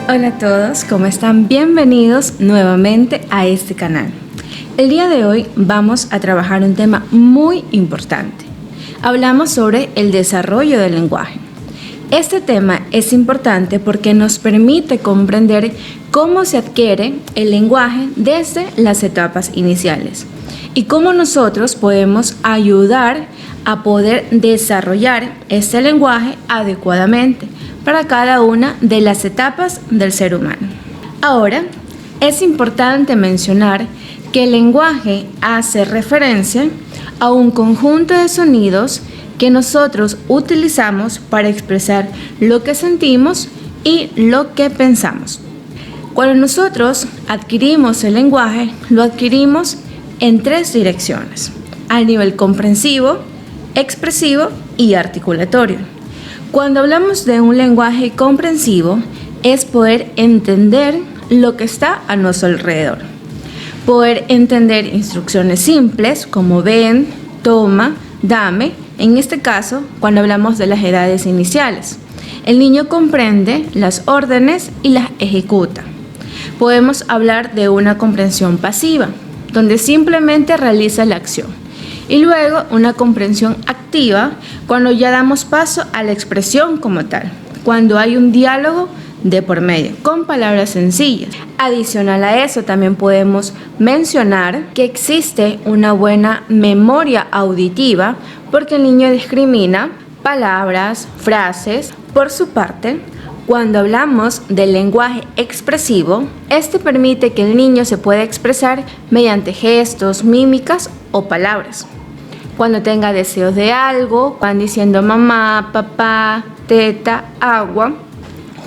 Hola a todos, ¿cómo están? Bienvenidos nuevamente a este canal. El día de hoy vamos a trabajar un tema muy importante. Hablamos sobre el desarrollo del lenguaje. Este tema es importante porque nos permite comprender cómo se adquiere el lenguaje desde las etapas iniciales y cómo nosotros podemos ayudar a poder desarrollar este lenguaje adecuadamente para cada una de las etapas del ser humano. Ahora, es importante mencionar que el lenguaje hace referencia a un conjunto de sonidos que nosotros utilizamos para expresar lo que sentimos y lo que pensamos. Cuando nosotros adquirimos el lenguaje, lo adquirimos en tres direcciones: a nivel comprensivo, expresivo y articulatorio. Cuando hablamos de un lenguaje comprensivo, es poder entender lo que está a nuestro alrededor. Poder entender instrucciones simples como ven, toma, dame, en este caso, cuando hablamos de las edades iniciales. El niño comprende las órdenes y las ejecuta. Podemos hablar de una comprensión pasiva, donde simplemente realiza la acción. Y luego una comprensión activa, cuando ya damos paso a la expresión como tal, cuando hay un diálogo de por medio, con palabras sencillas. Adicional a eso, también podemos mencionar que existe una buena memoria auditiva, porque el niño discrimina palabras, frases. Por su parte, cuando hablamos del lenguaje expresivo, este permite que el niño se pueda expresar mediante gestos, mímicas o palabras. Cuando tenga deseos de algo, van diciendo mamá, papá, teta, agua,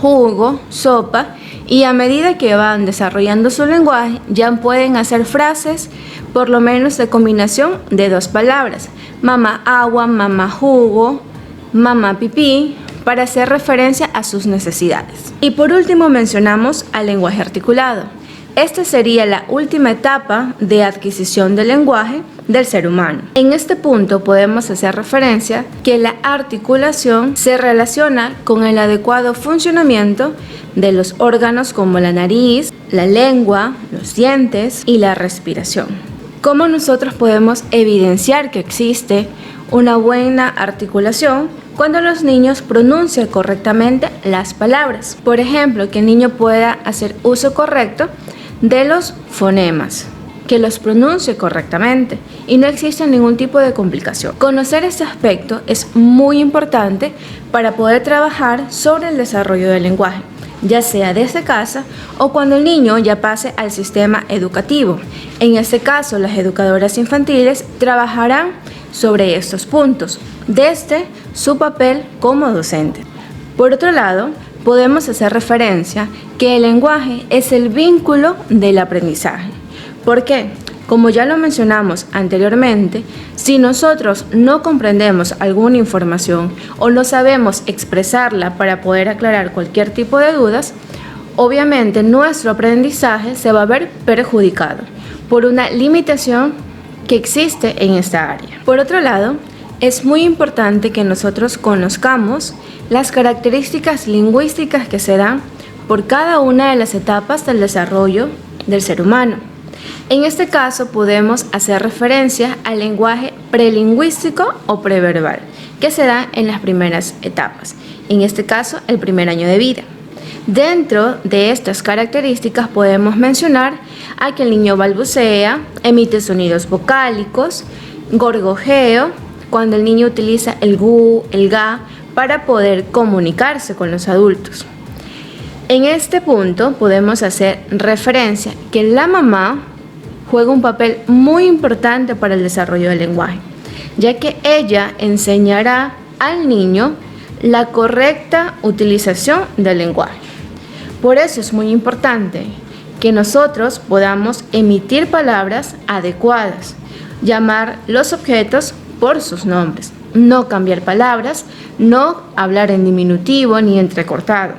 jugo, sopa, y a medida que van desarrollando su lenguaje, ya pueden hacer frases por lo menos de combinación de dos palabras: mamá agua, mamá jugo, mamá pipí, para hacer referencia a sus necesidades. Y por último mencionamos al lenguaje articulado. Esta sería la última etapa de adquisición del lenguaje del ser humano. En este punto podemos hacer referencia que la articulación se relaciona con el adecuado funcionamiento de los órganos como la nariz, la lengua, los dientes y la respiración. ¿Cómo nosotros podemos evidenciar que existe una buena articulación? Cuando los niños pronuncian correctamente las palabras. Por ejemplo, que el niño pueda hacer uso correcto de los fonemas, que los pronuncie correctamente y no existe ningún tipo de complicación. Conocer este aspecto es muy importante para poder trabajar sobre el desarrollo del lenguaje, ya sea desde casa o cuando el niño ya pase al sistema educativo. En este caso, las educadoras infantiles trabajarán sobre estos puntos desde su papel como docente. Por otro lado, podemos hacer referencia que el lenguaje es el vínculo del aprendizaje. ¿Por qué? Como ya lo mencionamos anteriormente, si nosotros no comprendemos alguna información o no sabemos expresarla para poder aclarar cualquier tipo de dudas, obviamente nuestro aprendizaje se va a ver perjudicado por una limitación que existe en esta área. Por otro lado, es muy importante que nosotros conozcamos las características lingüísticas que se dan por cada una de las etapas del desarrollo del ser humano. En este caso podemos hacer referencia al lenguaje prelingüístico o preverbal, que se da en las primeras etapas, en este caso el primer año de vida. Dentro de estas características podemos mencionar a que el niño balbucea, emite sonidos vocálicos, gorgojeo, cuando el niño utiliza el gu, el ga, para poder comunicarse con los adultos. En este punto podemos hacer referencia que la mamá juega un papel muy importante para el desarrollo del lenguaje, ya que ella enseñará al niño la correcta utilización del lenguaje. Por eso es muy importante que nosotros podamos emitir palabras adecuadas, llamar los objetos por sus nombres, no cambiar palabras, no hablar en diminutivo ni entrecortado,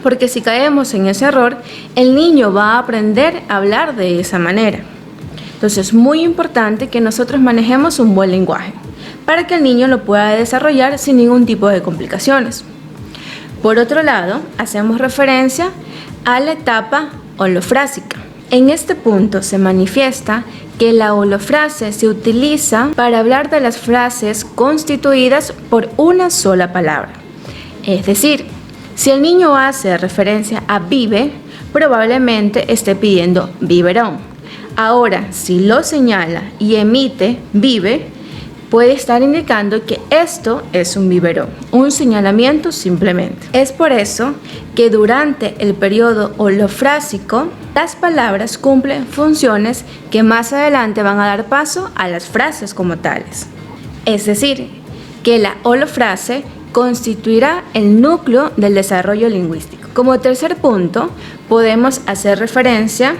porque si caemos en ese error, el niño va a aprender a hablar de esa manera. Entonces es muy importante que nosotros manejemos un buen lenguaje para que el niño lo pueda desarrollar sin ningún tipo de complicaciones. Por otro lado, hacemos referencia a la etapa holofrásica. En este punto se manifiesta que la holofrase se utiliza para hablar de las frases constituidas por una sola palabra. Es decir, si el niño hace referencia a vive, probablemente esté pidiendo biberón. Ahora, si lo señala y emite vive, puede estar indicando que esto es un biberón, un señalamiento simplemente. Es por eso que durante el periodo holofrásico, las palabras cumplen funciones que más adelante van a dar paso a las frases como tales. Es decir, que la holofrase constituirá el núcleo del desarrollo lingüístico. Como tercer punto, podemos hacer referencia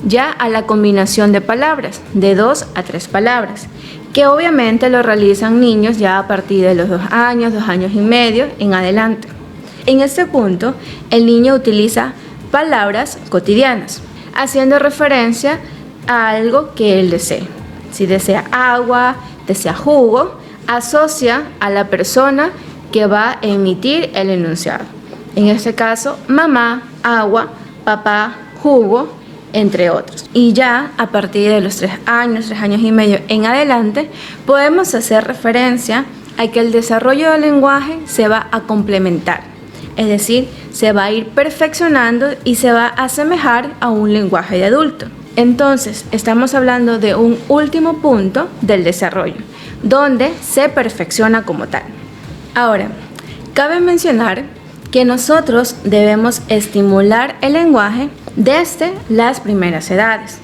ya a la combinación de palabras, de 2 a 3 palabras, que obviamente lo realizan niños ya a partir de los 2 años y medio en adelante. En este punto, el niño utiliza palabras cotidianas, haciendo referencia a algo que él desee. Si desea agua, desea jugo, asocia a la persona que va a emitir el enunciado. En este caso, mamá, agua, papá, jugo, entre otros. Y ya a partir de los 3 años y medio en adelante, podemos hacer referencia a que el desarrollo del lenguaje se va a complementar. Es decir, se va a ir perfeccionando y se va a asemejar a un lenguaje de adulto. Entonces, estamos hablando de un último punto del desarrollo, donde se perfecciona como tal. Ahora, cabe mencionar que nosotros debemos estimular el lenguaje desde las primeras edades.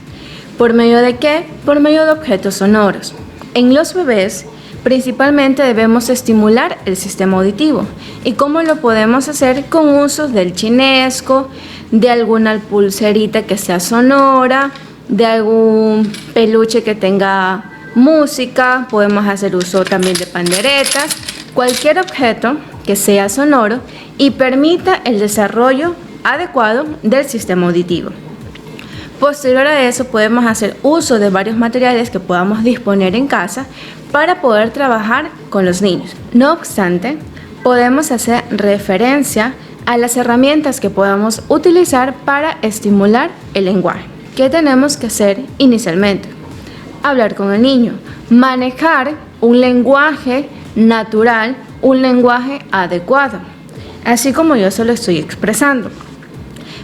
¿Por medio de qué? Por medio de objetos sonoros. En los bebés, principalmente debemos estimular el sistema auditivo. ¿Y cómo lo podemos hacer? Con usos del chinesco, de alguna pulserita que sea sonora, de algún peluche que tenga música, podemos hacer uso también de panderetas, cualquier objeto que sea sonoro y permita el desarrollo adecuado del sistema auditivo. Posterior a eso podemos hacer uso de varios materiales que podamos disponer en casa para poder trabajar con los niños. No obstante, podemos hacer referencia a las herramientas que podamos utilizar para estimular el lenguaje. ¿Qué tenemos que hacer inicialmente? Hablar con el niño, manejar un lenguaje natural, un lenguaje adecuado, así como yo se lo estoy expresando,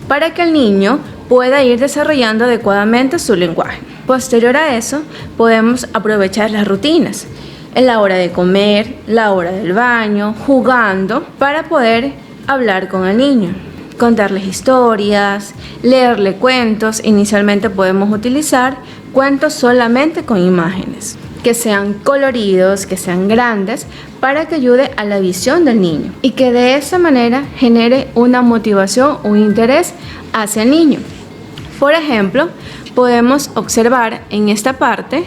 para que el niño pueda ir desarrollando adecuadamente su lenguaje. Posterior a eso, podemos aprovechar las rutinas, en la hora de comer, la hora del baño, jugando, para poder hablar con el niño, contarles historias, leerle cuentos. Inicialmente podemos utilizar cuentos solamente con imágenes, que sean coloridos, que sean grandes, para que ayude a la visión del niño y que de esa manera genere una motivación, un interés hacia el niño. Por ejemplo, podemos observar en esta parte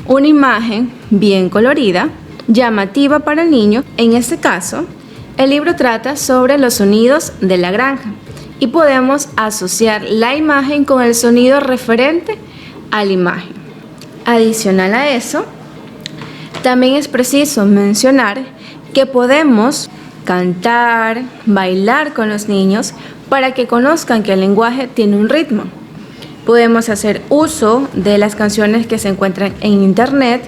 una imagen bien colorida, llamativa para el niño. En este caso, el libro trata sobre los sonidos de la granja y podemos asociar la imagen con el sonido referente a la imagen. Adicional a eso, también es preciso mencionar que podemos cantar, bailar con los niños para que conozcan que el lenguaje tiene un ritmo. Podemos hacer uso de las canciones que se encuentran en internet,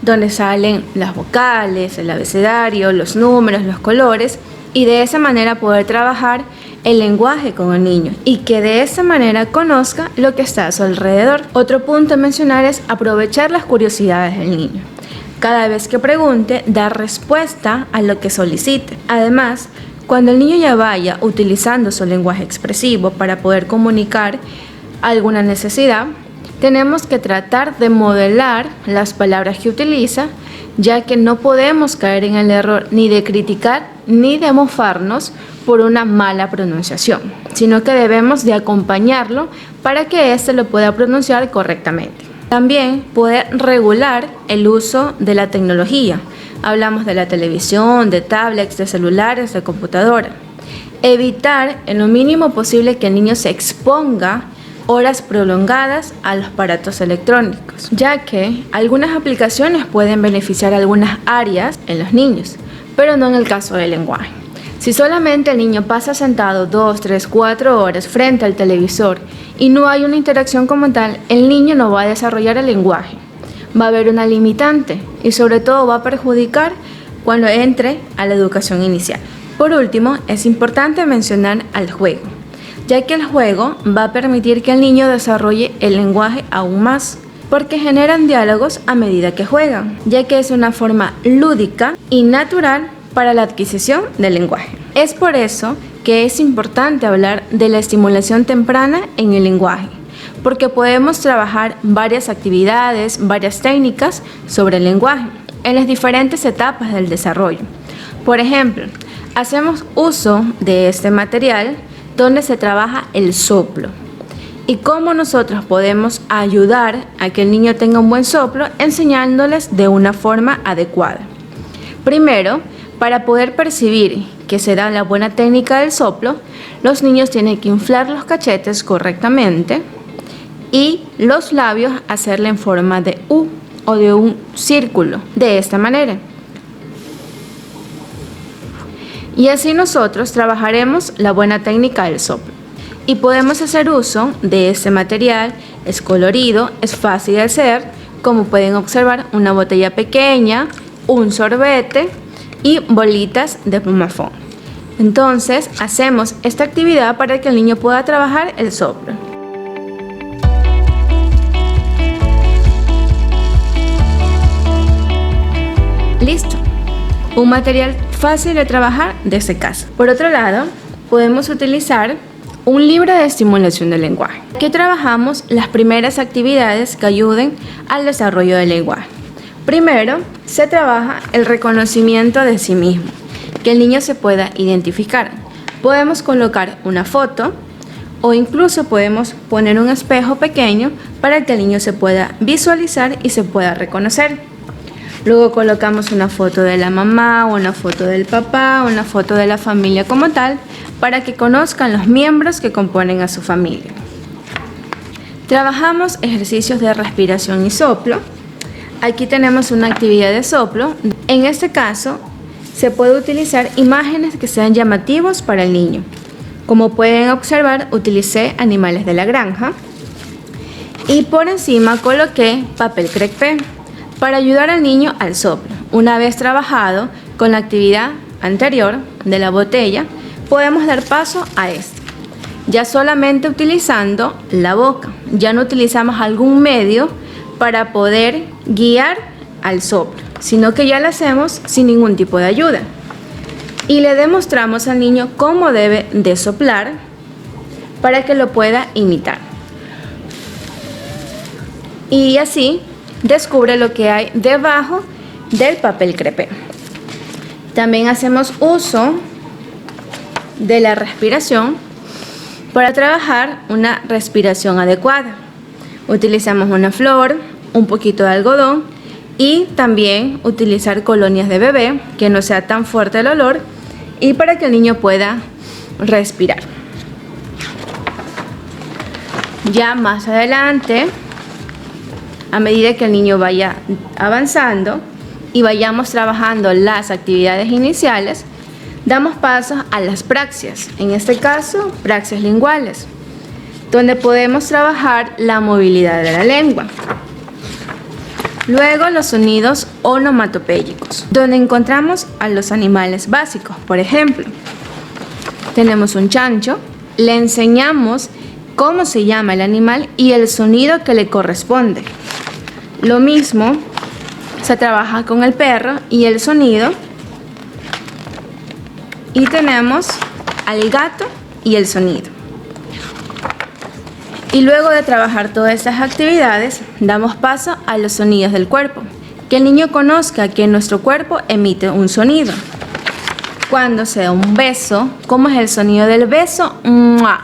donde salen las vocales, el abecedario, los números, los colores, y de esa manera poder trabajar el lenguaje con el niño y que de esa manera conozca lo que está a su alrededor. Otro punto a mencionar es aprovechar las curiosidades del niño. Cada vez que pregunte, dar respuesta a lo que solicite. Además, cuando el niño ya vaya utilizando su lenguaje expresivo para poder comunicar alguna necesidad, tenemos que tratar de modelar las palabras que utiliza, ya que no podemos caer en el error ni de criticar ni de mofarnos por una mala pronunciación, sino que debemos de acompañarlo para que éste lo pueda pronunciar correctamente. También poder regular el uso de la tecnología. Hablamos de la televisión, de tablets, de celulares, de computadora. Evitar en lo mínimo posible que el niño se exponga horas prolongadas a los aparatos electrónicos, ya que algunas aplicaciones pueden beneficiar algunas áreas en los niños, pero no en el caso del lenguaje. Si solamente el niño pasa sentado 2, 3, 4 horas frente al televisor y no hay una interacción como tal, el niño no va a desarrollar el lenguaje. Va a haber una limitante y sobre todo va a perjudicar cuando entre a la educación inicial. Por último, es importante mencionar al juego, ya que el juego va a permitir que el niño desarrolle el lenguaje aún más, porque generan diálogos a medida que juegan, ya que es una forma lúdica y natural para la adquisición del lenguaje. Es por eso que es importante hablar de la estimulación temprana en el lenguaje, porque podemos trabajar varias actividades, varias técnicas sobre el lenguaje en las diferentes etapas del desarrollo. Por ejemplo, hacemos uso de este material donde se trabaja el soplo y cómo nosotros podemos ayudar a que el niño tenga un buen soplo enseñándoles de una forma adecuada. Primero, para poder percibir que se da la buena técnica del soplo, los niños tienen que inflar los cachetes correctamente y los labios hacerle en forma de U o de un círculo, de esta manera. Y así nosotros trabajaremos la buena técnica del soplo. Y podemos hacer uso de este material, es colorido, es fácil de hacer, como pueden observar, una botella pequeña, un sorbete y bolitas de plumafón. Entonces, hacemos esta actividad para que el niño pueda trabajar el soplo. Listo. Un material fácil de trabajar desde casa. Por otro lado, podemos utilizar un libro de estimulación del lenguaje. Aquí trabajamos las primeras actividades que ayuden al desarrollo del lenguaje. Primero, se trabaja el reconocimiento de sí mismo, que el niño se pueda identificar. Podemos colocar una foto o incluso podemos poner un espejo pequeño para que el niño se pueda visualizar y se pueda reconocer. Luego colocamos una foto de la mamá, una foto del papá, una foto de la familia como tal, para que conozcan los miembros que componen a su familia. Trabajamos ejercicios de respiración y soplo. Aquí tenemos una actividad de soplo. En este caso, se puede utilizar imágenes que sean llamativos para el niño. Como pueden observar, utilicé animales de la granja y por encima coloqué papel crepé para ayudar al niño al soplo. Una vez trabajado con la actividad anterior de la botella, podemos dar paso a esto, ya solamente utilizando la boca. Ya no utilizamos algún medio para poder guiar al soplo, sino que ya lo hacemos sin ningún tipo de ayuda. Y le demostramos al niño cómo debe de soplar para que lo pueda imitar. Y así descubre lo que hay debajo del papel crepé. También hacemos uso de la respiración para trabajar una respiración adecuada. Utilizamos una flor, un poquito de algodón y también utilizar colonias de bebé, que no sea tan fuerte el olor y para que el niño pueda respirar. Ya más adelante, a medida que el niño vaya avanzando y vayamos trabajando las actividades iniciales, damos paso a las praxias, en este caso, praxias linguales, donde podemos trabajar la movilidad de la lengua. Luego, los sonidos onomatopéyicos, donde encontramos a los animales básicos. Por ejemplo, tenemos un chancho, le enseñamos cómo se llama el animal y el sonido que le corresponde. Lo mismo se trabaja con el perro y el sonido. Y tenemos al gato y el sonido. Y luego de trabajar todas estas actividades, damos paso a los sonidos del cuerpo. Que el niño conozca que nuestro cuerpo emite un sonido. Cuando se da un beso, ¿cómo es el sonido del beso? ¡Mua!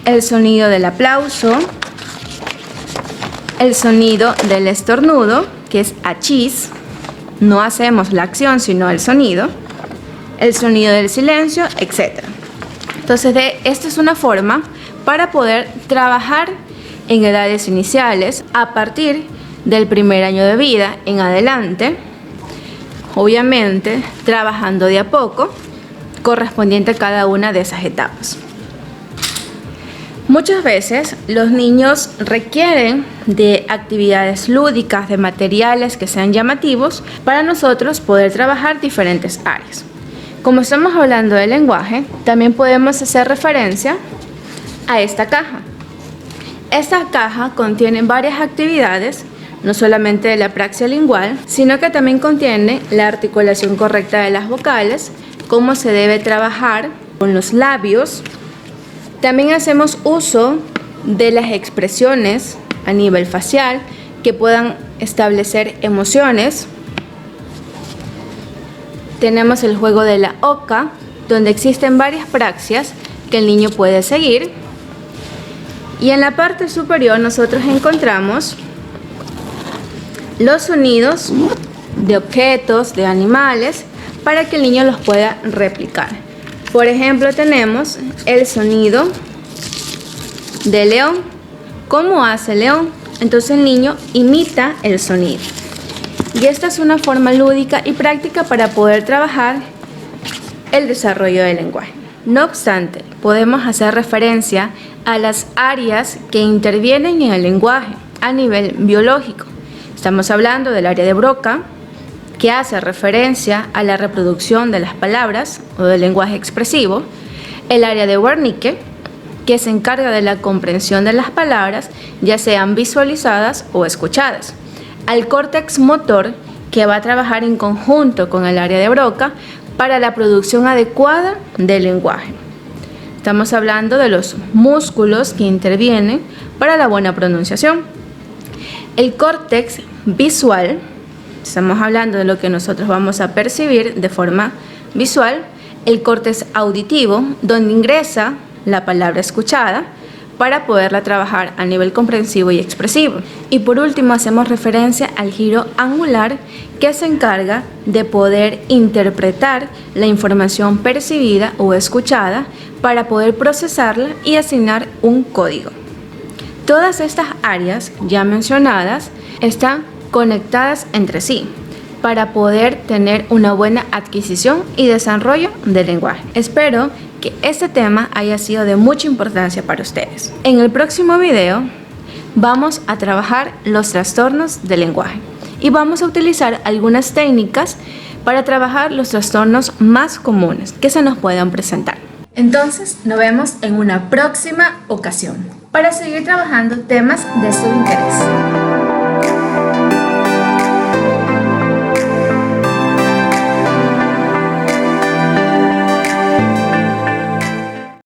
El sonido del aplauso. El sonido del estornudo, que es achis. No hacemos la acción, sino el sonido. El sonido del silencio, etc. Entonces, esta es una forma para poder trabajar en edades iniciales a partir del primer año de vida en adelante obviamente trabajando de a poco, correspondiente a cada una de esas etapas. Muchas veces los niños requieren de actividades lúdicas, de materiales que sean llamativos para nosotros poder trabajar diferentes áreas. Como estamos hablando de lenguaje, también podemos hacer referencia a esta caja. Esta caja contiene varias actividades, no solamente de la praxia lingual, sino que también contiene la articulación correcta de las vocales, cómo se debe trabajar con los labios. También hacemos uso de las expresiones a nivel facial que puedan establecer emociones. Tenemos el juego de la oca, donde existen varias praxias que el niño puede seguir. Y en la parte superior nosotros encontramos los sonidos de objetos, de animales, para que el niño los pueda replicar. Por ejemplo, tenemos el sonido de león. ¿Cómo hace el león? Entonces el niño imita el sonido. Y esta es una forma lúdica y práctica para poder trabajar el desarrollo del lenguaje. No obstante, podemos hacer referencia a las áreas que intervienen en el lenguaje a nivel biológico. Estamos hablando del área de Broca, que hace referencia a la reproducción de las palabras o del lenguaje expresivo, el área de Wernicke, que se encarga de la comprensión de las palabras, ya sean visualizadas o escuchadas, al córtex motor, que va a trabajar en conjunto con el área de Broca para la producción adecuada del lenguaje. Estamos hablando de los músculos que intervienen para la buena pronunciación. El córtex visual, estamos hablando de lo que nosotros vamos a percibir de forma visual. El córtex auditivo, donde ingresa la palabra escuchada para poderla trabajar a nivel comprensivo y expresivo. Y por último hacemos referencia al giro angular, que se encarga de poder interpretar la información percibida o escuchada para poder procesarla y asignar un código. Todas estas áreas ya mencionadas están conectadas entre sí para poder tener una buena adquisición y desarrollo del lenguaje. Espero que este tema haya sido de mucha importancia para ustedes. En el próximo video vamos a trabajar los trastornos del lenguaje y vamos a utilizar algunas técnicas para trabajar los trastornos más comunes que se nos puedan presentar. Entonces, nos vemos en una próxima ocasión para seguir trabajando temas de su interés.